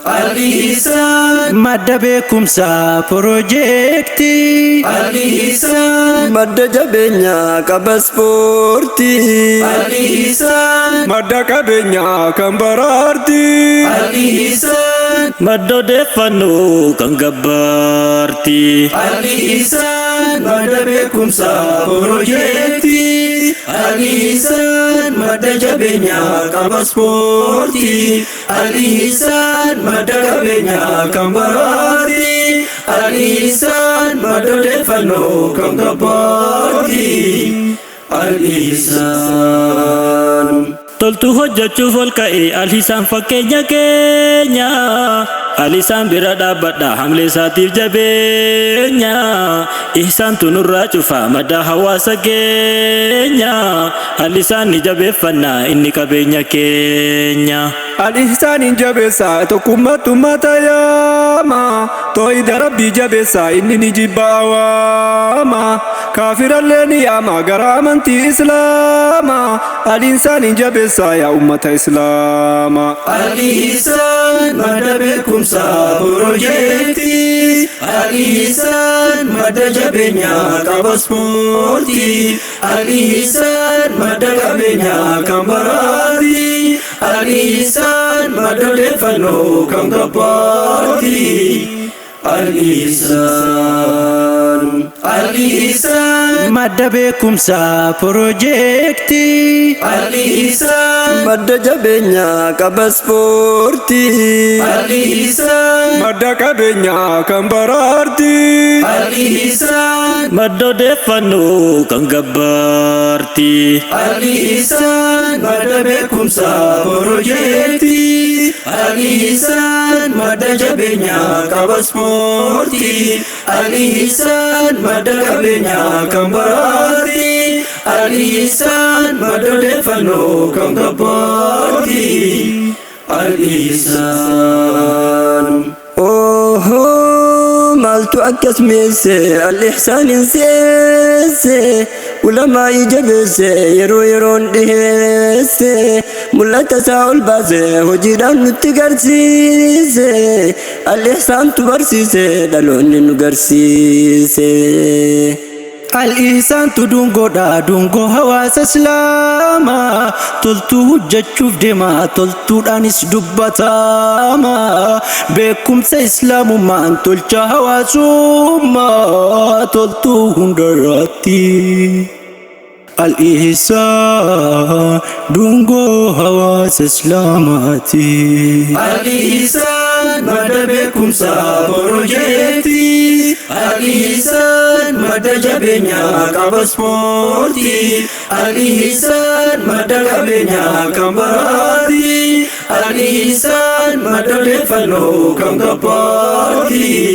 Al-Ihsan madda beekumsa piroojeektii. Al-Ihsan madda jabeenyaa qaba ispoortii. Al-Ihsan madda qabeenyaa kan baraartii. Al-Ihsan madda odeeffannoo kan gabbaartii. Al-Ihsan madda beekumsa piroojeektii. Al-Ihsan madda jabeenyaa qaba ispoortii. Al-Ihsan madda qabeenyaa kan baraartii. Al-Ihsan madda odeeffannoo kan gabbaartii. Al-Ihsan Toltu hojjechuuf ol ka'e Al-Ihsan fakkeenya keenya. Al-Ihsan bira dhaabbadha hamlee isaatiif jabeenya. Ihsaantu nurraa cufa madda hawaasa keenya. Al-Ihsan ni jabeeffannaa inni qabeenya keenya. Al-Ihsan jabeessa tokkummaatu mata yaama. Too'ida Rabbii jabeessa inni ni jibba awaama. Kaafirallee ni yaama gara amantii Islaama. Al-Ihsan jabeessa yaa ummata Islaama. Al-Ihsan madda beekumsa piroojeektii. Al-Ihsan madda jabeenyaa qaba ispoortii. Al-Ihsan madda qabeenyaa kan baraartii. Al-Ihsan madda odeeffannoo kan gabbaartii. Al-Ihsan Al-Ihsan madda beekumsa piroojeektii. Al-Ihsan madda jabeenyaa qaba ispoortii. Al-Ihsan madda qabeenyaa kan baraartii. Al-Ihsan madda odeeffannoo kan gabbaartii. Al-Ihsan madda beekumsa piroojeektii. Al-Ihsan madda jabeenyaa qaba ispoortii. Al-Ihsan madda qabeenyaa kan baraartii. Al-Ihsan madda odeeffannoo kan gabbaartii. Al-Ihsan maaltu akkas meesse Al-Ihsan seesse. Ulamaa jabeesse yeroo yeroon dhiheesse. Mul'ata isaa ol baase hojiidhaan nutti garsiise. Al-Ihsantu barsiise dhaloonni nu garsiise. Al-Ihsantu dungoodha dungoo hawaasa Islaamaa. Toltuu hojjechuuf deema toltuudhaanis dubbatama. Beekumsa Islaamummaan tolcha hawaasummaa toltuu hundarratti. Al-Ihsan dungoo hawaasa Islaamaati. Al-Ihsan madda beekumsa piroojeektii. Al-Ihsan madda jabeenyaa qaba ispoortii. Al-Ihsan madda qabeenyaa kan baraartii. Al-Ihsan madda odeeffannoo kan gabbaartii.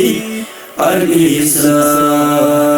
Al-Ihsan